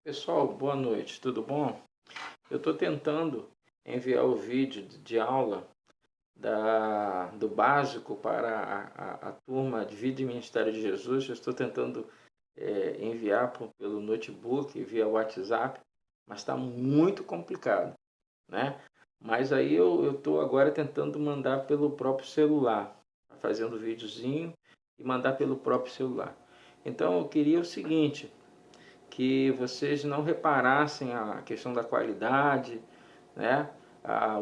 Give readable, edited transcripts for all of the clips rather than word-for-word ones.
Pessoal, boa noite, tudo bom? Eu estou tentando enviar o vídeo de aula do básico para a turma de Vida e Ministério de Jesus. Eu estou tentando enviar pelo notebook, via WhatsApp, mas está muito complicado, né? Mas aí eu estou agora tentando mandar pelo próprio celular, fazendo videozinho e mandar pelo próprio celular. Então eu queria o seguinte, que vocês não reparassem a questão da qualidade, né?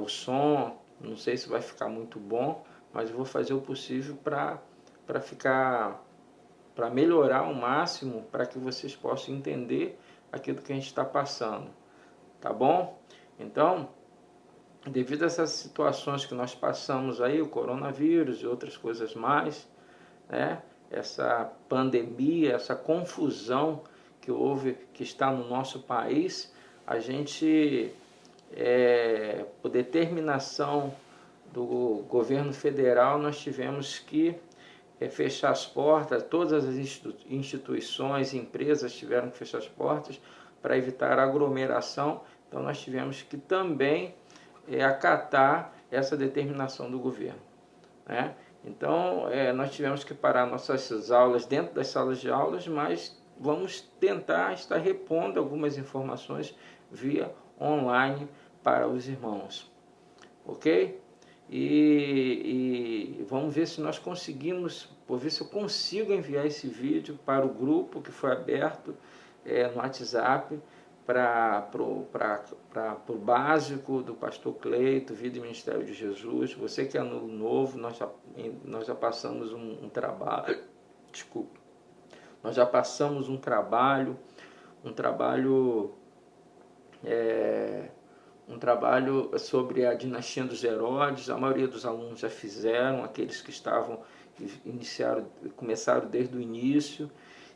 O som, não sei se vai ficar muito bom, mas eu vou fazer o possível para ficar, para melhorar ao máximo, para que vocês possam entender aquilo que a gente está passando, tá bom? Então, devido a essas situações que nós passamos aí, o coronavírus e outras coisas mais, né? Essa pandemia, essa confusão que houve, que está no nosso país, a gente, por determinação do governo federal, nós tivemos que fechar as portas, todas as instituições, empresas tiveram que fechar as portas para evitar aglomeração, então nós tivemos que também acatar essa determinação do governo, né? Então, nós tivemos que parar nossas aulas dentro das salas de aulas, mas vamos tentar estar repondo algumas informações via online para os irmãos, ok? E vamos ver se nós conseguimos, vou ver se eu consigo enviar esse vídeo para o grupo que foi aberto no WhatsApp, para o básico do pastor Cleito, Vida e Ministério de Jesus. Você que é novo, nós já passamos um trabalho, desculpa, nós já passamos um trabalho, um trabalho sobre a dinastia dos Herodes. A maioria dos alunos já fizeram, aqueles que começaram desde o início,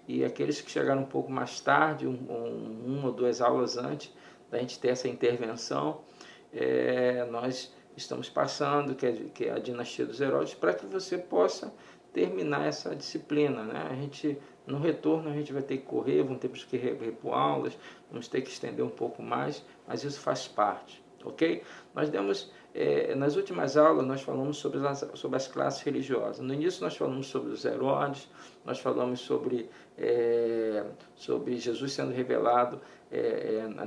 e aqueles que chegaram um pouco mais tarde, uma ou duas aulas antes da gente ter essa intervenção, nós estamos passando, que é a dinastia dos Herodes, para que você possa terminar essa disciplina, né? A gente, no retorno, a gente vai ter que correr, vamos ter que repor aulas, vamos ter que estender um pouco mais, mas isso faz parte, ok? Nós demos, nas últimas aulas, nós falamos sobre as classes religiosas. No início, nós falamos sobre os Herodes, nós falamos sobre Jesus sendo revelado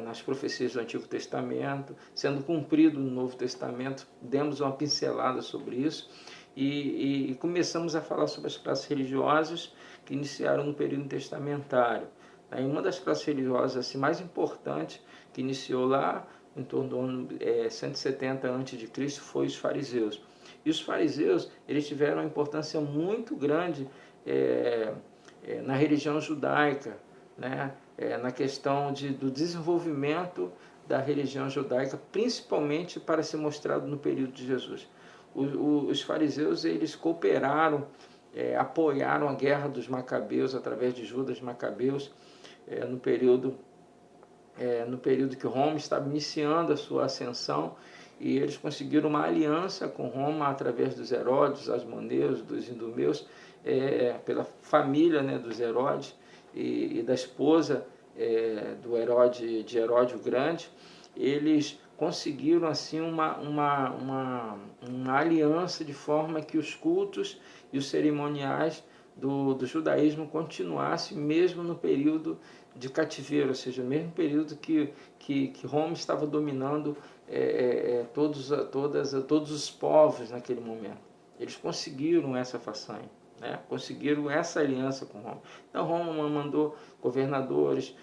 nas profecias do Antigo Testamento, sendo cumprido no Novo Testamento. Demos uma pincelada sobre isso e começamos a falar sobre as classes religiosas que iniciaram no período testamentário. Aí uma das classes religiosas assim, mais importantes, que iniciou lá em torno do ano 170 a.C., foi os fariseus. E os fariseus, eles tiveram uma importância muito grande na religião judaica, né? Na questão do desenvolvimento da religião judaica, principalmente para ser mostrado no período de Jesus. Os fariseus, eles cooperaram, apoiaram a guerra dos Macabeus através de Judas Macabeus, no período que Roma estava iniciando a sua ascensão, e eles conseguiram uma aliança com Roma através dos Herodes, dos Asmoneus, dos Idumeus, pela família, né, dos Herodes e da esposa de Herodes o Grande. Eles conseguiram assim uma aliança, de forma que os cultos e os cerimoniais do judaísmo continuassem mesmo no período de cativeiro, ou seja, no mesmo período que Roma estava dominando todos os povos naquele momento. Eles conseguiram essa façanha, né? Conseguiram essa aliança com Roma. Então Roma mandou governadores,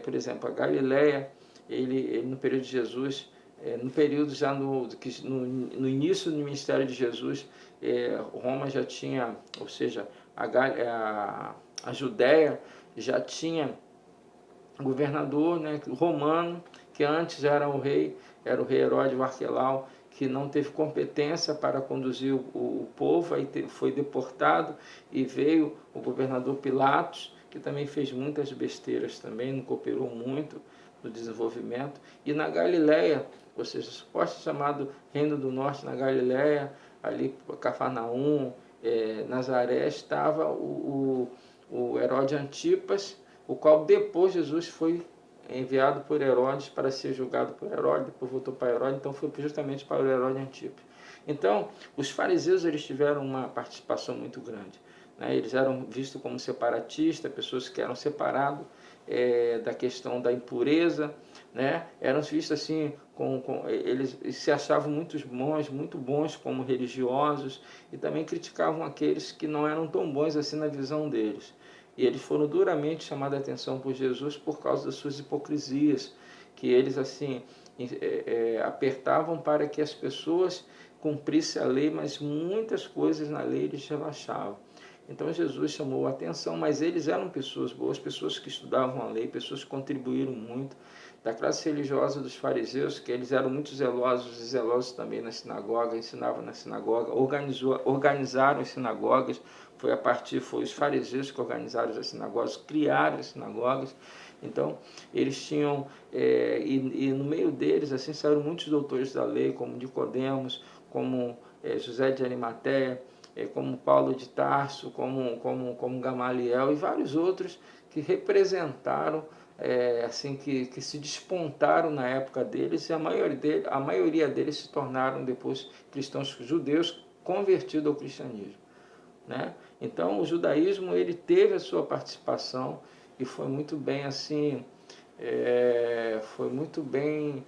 por exemplo, a Galileia, ele no período de Jesus, no período já no início do ministério de Jesus, Roma já tinha, ou seja, a Judéia já tinha governador, né, romano, que antes era o rei Herodes Arquelau, que não teve competência para conduzir o povo, aí foi deportado, e veio o governador Pilatos, que também fez muitas besteiras também, não cooperou muito no desenvolvimento. E na Galileia, ou seja, suposto chamado Reino do Norte, na Galileia, ali Cafarnaum, Nazaré, estava o Herodes Antipas, o qual depois Jesus foi enviado por Herodes para ser julgado por Herodes, depois voltou para Herodes, então foi justamente para o Herodes Antipas. Então, os fariseus eles tiveram uma participação muito grande, né? Eles eram vistos como separatistas, pessoas que eram separadas da questão da impureza, né? Eram vistos assim, eles se achavam muito bons como religiosos, e também criticavam aqueles que não eram tão bons assim na visão deles. E eles foram duramente chamados a atenção por Jesus por causa das suas hipocrisias, que eles assim apertavam para que as pessoas cumprissem a lei, mas muitas coisas na lei eles relaxavam. Então Jesus chamou a atenção, mas eles eram pessoas boas, pessoas que estudavam a lei, pessoas que contribuíram muito. Da classe religiosa dos fariseus, que eles eram muito zelosos, e zelosos também na sinagoga, ensinavam na sinagoga, organizaram as sinagogas, foi os fariseus que organizaram as sinagogas, criaram as sinagogas. Então, eles tinham, e no meio deles, assim, saíram muitos doutores da lei, como Nicodemos, como José de Arimateia, como Paulo de Tarso, como Gamaliel e vários outros que representaram, assim, que se despontaram na época deles, e a maioria deles se tornaram depois cristãos judeus convertidos ao cristianismo, né? Então o judaísmo ele teve a sua participação e foi muito bem assim, foi muito bem,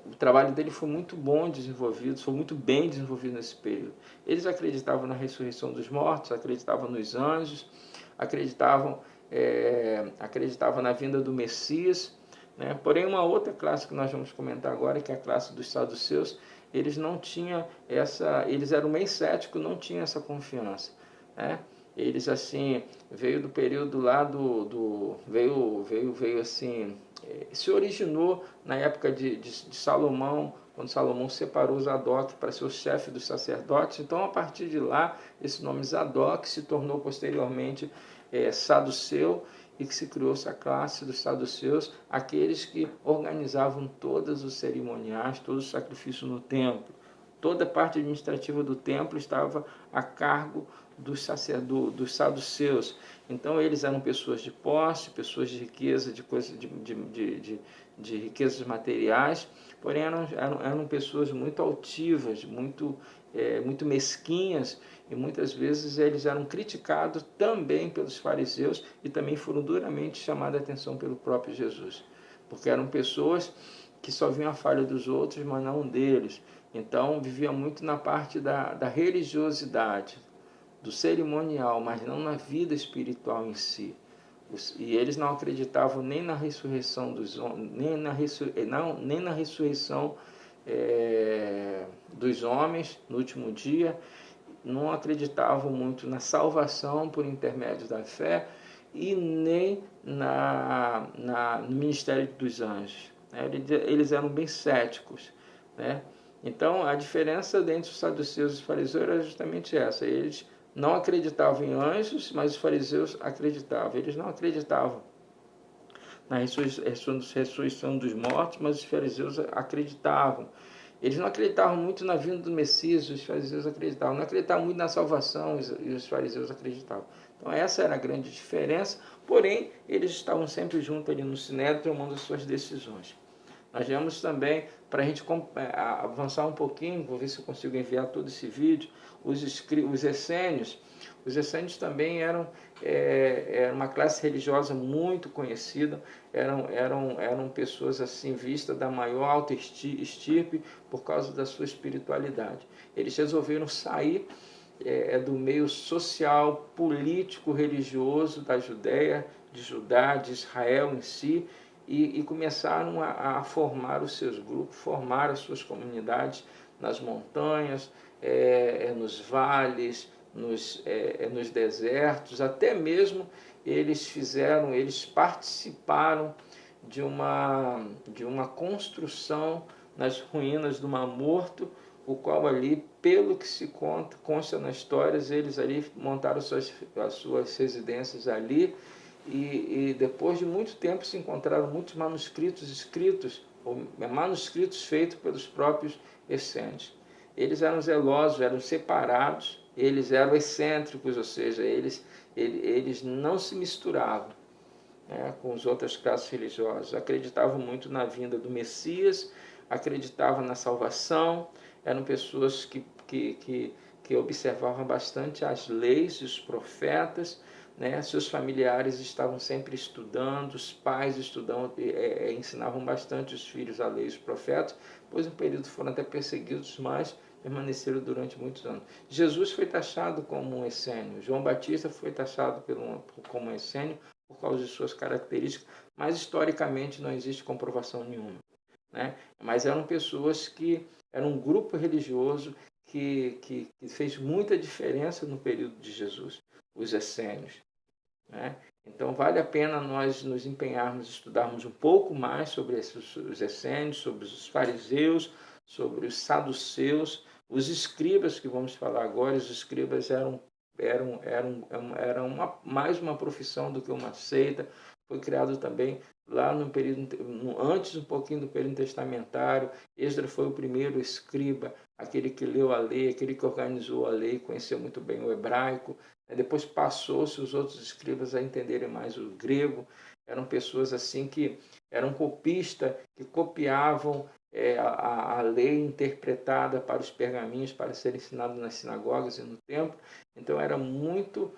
o trabalho dele foi muito bom desenvolvido, foi muito bem desenvolvido nesse período. Eles acreditavam na ressurreição dos mortos, acreditavam nos anjos, acreditavam na vinda do Messias, né? Porém, uma outra classe que nós vamos comentar agora, que é a classe dos saduceus, eles não tinham eles eram meio céticos, não tinham essa confiança, né? Eles assim, veio do período lá veio assim, se originou na época de Salomão, quando Salomão separou Zadok para ser o chefe dos sacerdotes. Então, a partir de lá, esse nome Zadok se tornou posteriormente saduceu, e que se criou essa classe dos saduceus, aqueles que organizavam todos os cerimoniais, todos os sacrifícios no templo. Toda a parte administrativa do templo estava a cargo dos saduceus. Então eles eram pessoas de posse, pessoas de riqueza, de riquezas materiais, porém eram pessoas muito altivas, muito mesquinhas, e muitas vezes eles eram criticados também pelos fariseus e também foram duramente chamados a atenção pelo próprio Jesus, porque eram pessoas que só viam a falha dos outros, mas não deles. Então vivia muito na parte da religiosidade, do cerimonial, mas não na vida espiritual em si. E eles não acreditavam nem na ressurreição dos homens, nem na ressurreição dos homens no último dia, não acreditavam muito na salvação por intermédio da fé e nem no ministério dos anjos. Eles eram bem céticos, né? Então, a diferença entre os saduceus e os fariseus era justamente essa. Eles não acreditavam em anjos, mas os fariseus acreditavam. Eles não acreditavam na ressurreição dos mortos, mas os fariseus acreditavam. Eles não acreditavam muito na vinda do Messias, os fariseus acreditavam. Não acreditavam muito na salvação, e os fariseus acreditavam. Então essa era a grande diferença, porém eles estavam sempre juntos ali no Sinédrio, tomando as suas decisões. Nós vemos também, para a gente avançar um pouquinho, vou ver se eu consigo enviar todo esse vídeo, os essênios. Os essênios também eram uma classe religiosa muito conhecida, eram pessoas assim vistas da maior alta estirpe por causa da sua espiritualidade. Eles resolveram sair do meio social, político, religioso da Judéia, de Judá, de Israel em si, e começaram a formar os seus grupos, formar as suas comunidades nas montanhas, nos vales, nos desertos. Até mesmo eles participaram de uma construção nas ruínas do Mar Morto, o qual ali, pelo que se consta nas histórias, eles ali montaram as suas residências ali, e depois de muito tempo se encontraram muitos manuscritos escritos, ou manuscritos feitos pelos próprios essênios. Eles eram zelosos, eram separados, eles eram excêntricos, ou seja, eles não se misturavam, né, com as outras classes religiosas. Acreditavam muito na vinda do Messias, acreditavam na salvação, eram pessoas que observavam bastante as leis e os profetas, né? Seus familiares estavam sempre estudando, os pais ensinavam bastante os filhos a lei e os profetas, pois no período foram até perseguidos, mas permaneceram durante muitos anos. Jesus foi taxado como um essênio, João Batista foi taxado como um essênio por causa de suas características, mas historicamente não existe comprovação nenhuma, né? Mas eram pessoas que eram um grupo religioso que fez muita diferença no período de Jesus, os essênios, né? Então vale a pena nós nos empenharmos, estudarmos um pouco mais sobre os essênios, sobre os fariseus, sobre os saduceus, os escribas que vamos falar agora. Os escribas eram mais uma profissão do que uma seita. Foi criado também lá no período, antes um pouquinho do período testamentário. Esdras foi o primeiro escriba, aquele que leu a lei, aquele que organizou a lei, conhecia muito bem o hebraico. Depois passou-se os outros escribas a entenderem mais o grego. Eram pessoas assim que eram copistas, que copiavam a lei interpretada para os pergaminhos, para ser ensinado nas sinagogas e no templo. Então era muito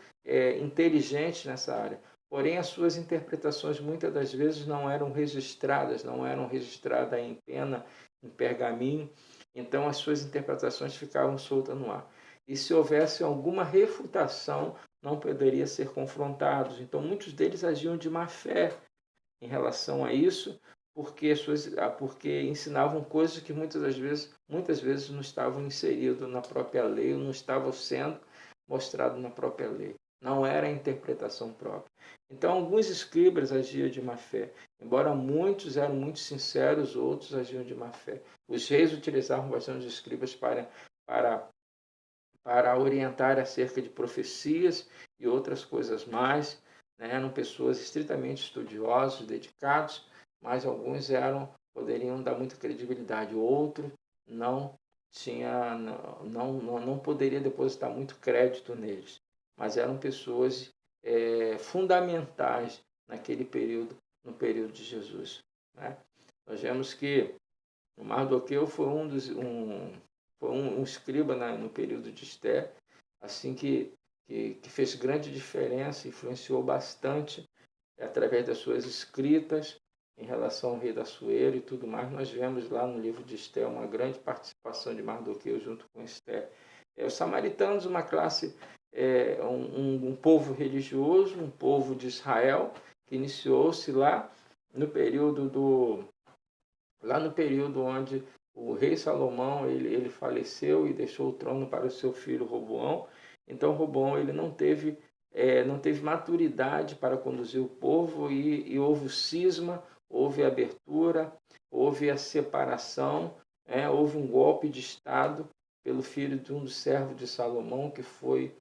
inteligente nessa área. Porém, as suas interpretações muitas das vezes não eram registradas em pena, em pergaminho. Então as suas interpretações ficavam soltas no ar. E se houvesse alguma refutação, não poderia ser confrontados. Então muitos deles agiam de má fé em relação a isso, porque ensinavam coisas que muitas vezes não estavam inseridas na própria lei, ou não estavam sendo mostradas na própria lei. Não era a interpretação própria. Então, alguns escribas agiam de má fé. Embora muitos eram muito sinceros, outros agiam de má fé. Os reis utilizavam bastante os escribas para, para orientar acerca de profecias e outras coisas mais, né? Eram pessoas estritamente estudiosos, dedicados, mas alguns poderiam dar muita credibilidade, outro não não poderia depositar muito crédito neles, mas eram pessoas fundamentais naquele período, no período de Jesus, né? Nós vemos que o Mardoqueu foi um escriba no período de Esté, assim que fez grande diferença, influenciou bastante através das suas escritas em relação ao rei da Assuero e tudo mais. Nós vemos lá no livro de Esté uma grande participação de Mardoqueu junto com Esté. Os samaritanos, uma classe, um povo religioso, um povo de Israel, que iniciou-se lá no período onde o rei Salomão ele faleceu e deixou o trono para o seu filho Roboão. Então Roboão ele não teve maturidade para conduzir o povo e houve o cisma, houve a abertura, houve a separação, houve um golpe de Estado pelo filho de um dos servos de Salomão, que foi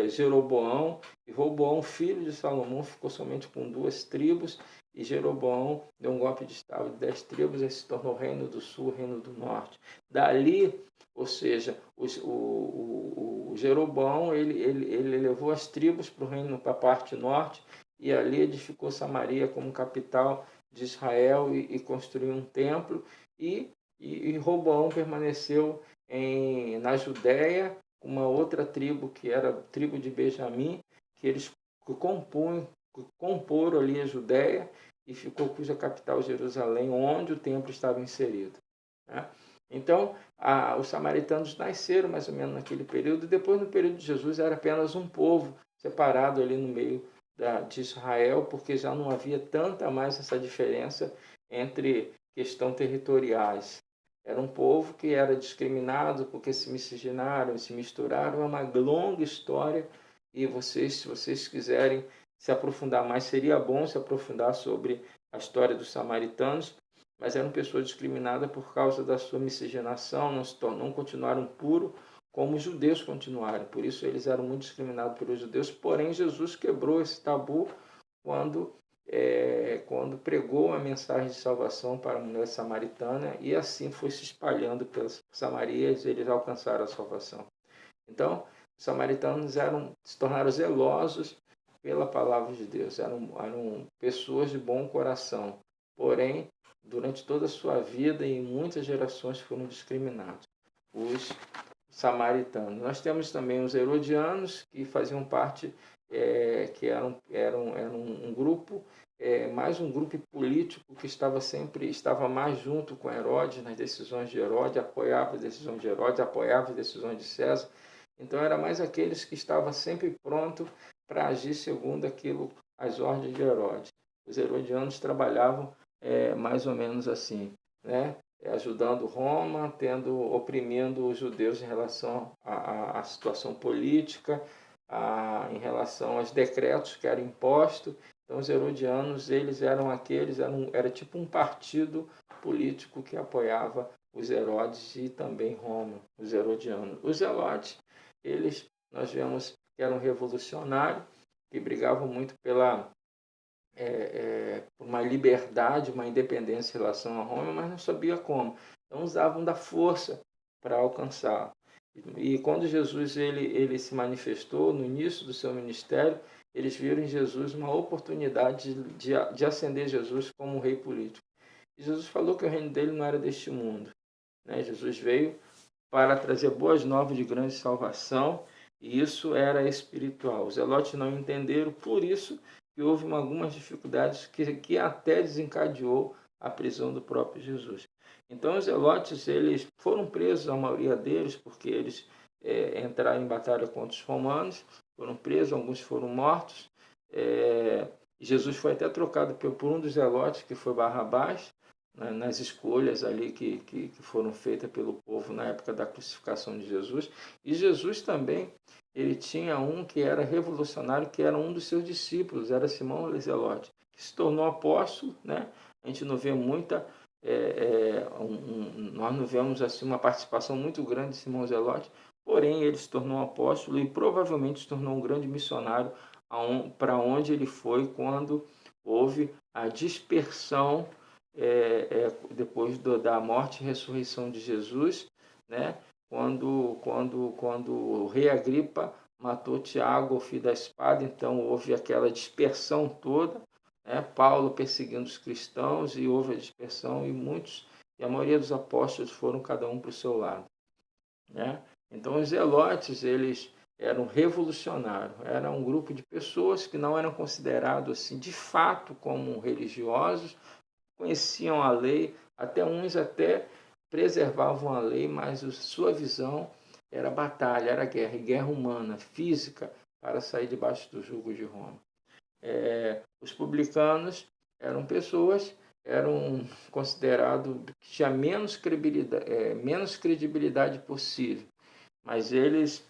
Jeroboão. E Roboão, filho de Salomão, ficou somente com 2 tribos, e Jeroboão deu um golpe de Estado de 10 tribos e se tornou reino do sul, reino do norte. Dali, ou seja, o Jeroboão ele levou as tribos para a parte norte, e ali edificou Samaria como capital de Israel e construiu um templo, e Roboão permaneceu na Judéia, uma outra tribo que era a tribo de Benjamim, que eles comporam ali a Judéia, e ficou cuja capital Jerusalém, onde o templo estava inserido, né? Então, os samaritanos nasceram mais ou menos naquele período, e depois no período de Jesus era apenas um povo separado ali no meio de Israel, porque já não havia tanta mais essa diferença entre questão territoriais. Era um povo que era discriminado porque se miscigenaram, se misturaram. É uma longa história, e se vocês quiserem se aprofundar mais, seria bom se aprofundar sobre a história dos samaritanos, mas eram pessoas discriminadas por causa da sua miscigenação, não continuaram puros como os judeus continuaram. Por isso eles eram muito discriminados pelos judeus, porém Jesus quebrou esse tabu quando pregou a mensagem de salvação para a mulher samaritana, e assim foi se espalhando pelas Samarias, eles alcançaram a salvação. Então, os samaritanos se tornaram zelosos pela palavra de Deus, eram pessoas de bom coração, porém, durante toda a sua vida e em muitas gerações foram discriminados. Os samaritanos. Nós temos também os herodianos, que faziam parte, que eram um grupo, mais um grupo político que estava mais junto com Herodes nas decisões de Herodes, apoiava as decisões de Herodes, apoiava as decisões de César. Então era mais aqueles que estavam sempre prontos para agir segundo as ordens de Herodes. Os herodianos trabalhavam mais ou menos assim, né? Ajudando Roma, oprimindo os judeus em relação à situação política, em relação aos decretos que eram impostos. Então, os herodianos, era tipo um partido político que apoiava os Herodes e também Roma, os herodianos. Os zelotes, nós vemos que eram revolucionários, que brigavam muito por uma liberdade, uma independência em relação a Roma, mas não sabia como. Então usavam da força para alcançar. E quando Jesus ele se manifestou no início do seu ministério, eles viram em Jesus uma oportunidade de ascender Jesus como um rei político. E Jesus falou que o reino dele não era deste mundo, né? Jesus veio para trazer boas novas de grande salvação, e isso era espiritual. Os zelotes não entenderam, por isso que houve algumas dificuldades que até desencadeou a prisão do próprio Jesus. Então os zelotes eles foram presos, a maioria deles, porque eles entraram em batalha contra os romanos, foram presos, alguns foram mortos. Jesus foi até trocado por um dos zelotes, que foi Barrabás, nas escolhas ali que foram feitas pelo povo na época da crucificação de Jesus. E Jesus também, ele tinha um que era revolucionário, que era um dos seus discípulos, era Simão Zelote, que se tornou apóstolo, né? A gente não vê nós não vemos assim uma participação muito grande de Simão Zelote, porém ele se tornou apóstolo e provavelmente se tornou um grande missionário para onde ele foi quando houve a dispersão depois da morte e ressurreição de Jesus, né? Quando o rei Agripa matou Tiago, o filho da espada, então houve aquela dispersão toda, né? Paulo perseguindo os cristãos e houve a dispersão e a maioria dos apóstolos foram cada um para o seu lado, né? Então os zelotes, eles eram revolucionários, era um grupo de pessoas que não eram considerados assim, de fato como religiosos, conheciam a lei, até preservavam a lei, mas a sua visão era batalha, era guerra, e guerra humana, física, para sair debaixo do jugo de Roma. Os publicanos eram considerados que tinham menos credibilidade possível, mas eles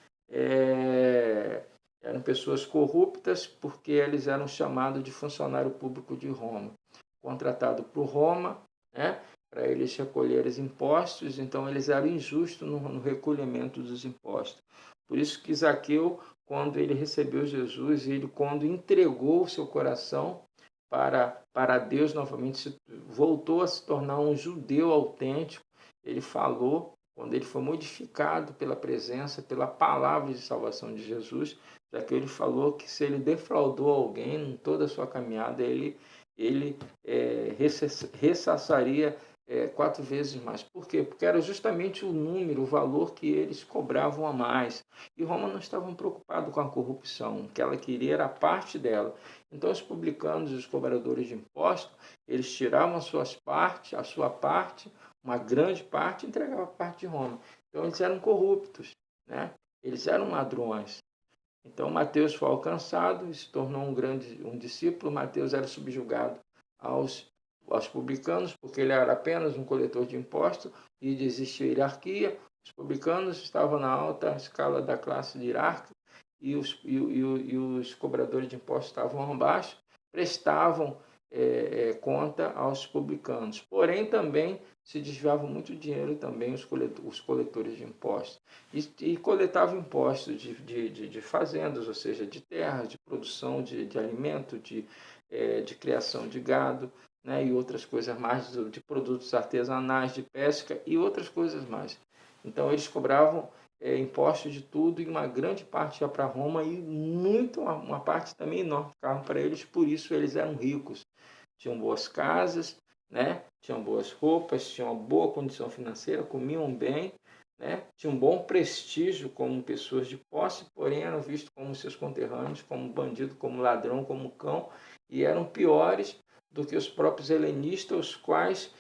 eram pessoas corruptas porque eles eram chamados de funcionário público de Roma, contratado por Roma, né, para eles recolherem os impostos, então eles eram injustos no recolhimento dos impostos. Por isso que Zaqueu, quando ele recebeu Jesus, quando entregou o seu coração para Deus novamente, voltou a se tornar um judeu autêntico. Ele falou, quando ele foi modificado pela presença, pela palavra de salvação de Jesus, Zaqueu ele falou que se ele defraudou alguém em toda a sua caminhada, ele ressarçaria 4 vezes mais. Por quê? Porque era justamente o número, o valor que eles cobravam a mais. E Roma não estava preocupada com a corrupção, o que ela queria era a parte dela. Então os publicanos e os cobradores de impostos, eles tiravam a sua parte, uma grande parte, e entregavam a parte de Roma. Então eles eram corruptos, né? Eles eram ladrões. Então Mateus foi alcançado e se tornou um discípulo. Mateus era subjugado aos publicanos, porque ele era apenas um coletor de impostos e existia hierarquia. Os publicanos estavam na alta escala da classe hierárquica e os cobradores de impostos estavam abaixo, prestavam conta aos publicanos. Porém, também se desviavam muito dinheiro também os coletores de impostos. E coletavam impostos de fazendas, ou seja, de terras, de produção de alimento, de criação de gado, né, e outras coisas mais, de produtos artesanais, de pesca e outras coisas mais. Então, eles cobravam impostos de tudo, e uma grande parte ia para Roma, e uma parte também enorme ficavam para eles, por isso eles eram ricos. Tinham boas casas, né? Tinham boas roupas, tinham uma boa condição financeira, comiam bem, né? Tinham um bom prestígio como pessoas de posse, porém eram vistos como seus conterrâneos, como bandido, como ladrão, como cão, e eram piores do que os próprios helenistas, os quais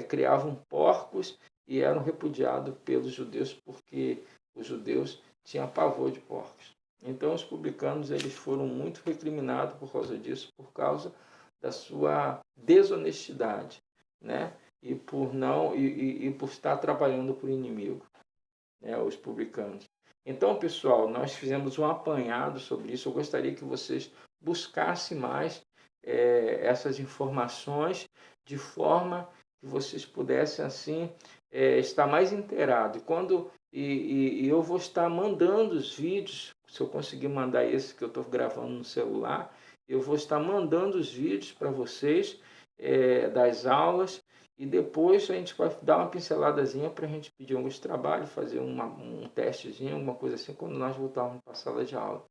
criavam porcos e eram repudiados pelos judeus, porque os judeus tinham pavor de porcos. Então os publicanos eles foram muito recriminados por causa disso, por causa da sua desonestidade, né? E por não e por estar trabalhando para o inimigo, né? Os publicanos. Então, pessoal, nós fizemos um apanhado sobre isso. Eu gostaria que vocês buscassem mais essas informações, de forma que vocês pudessem assim estar mais inteirados. E eu vou estar mandando os vídeos, se eu conseguir mandar esse que eu estou gravando no celular, eu vou estar mandando os vídeos para vocês das aulas, e depois a gente vai dar uma pinceladazinha para a gente pedir alguns trabalhos, fazer um testezinho, alguma coisa assim, quando nós voltarmos para a sala de aula.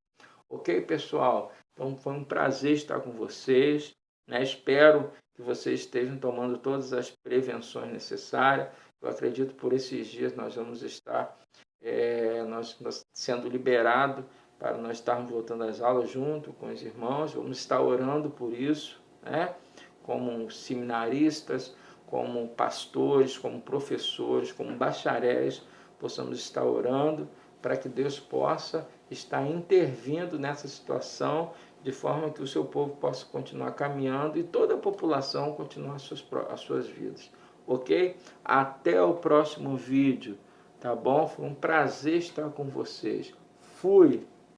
Ok, pessoal? Então foi um prazer estar com vocês, né? Espero que vocês estejam tomando todas as prevenções necessárias. Eu acredito que por esses dias nós vamos estar nós sendo liberados para nós estarmos voltando às aulas junto com os irmãos. Vamos estar orando por isso, né? Como seminaristas, como pastores, como professores, como bacharéis, possamos estar orando para que Deus possa estar intervindo nessa situação, de forma que o seu povo possa continuar caminhando e toda a população continuar as suas vidas. Ok? Até o próximo vídeo, tá bom? Foi um prazer estar com vocês. Fui!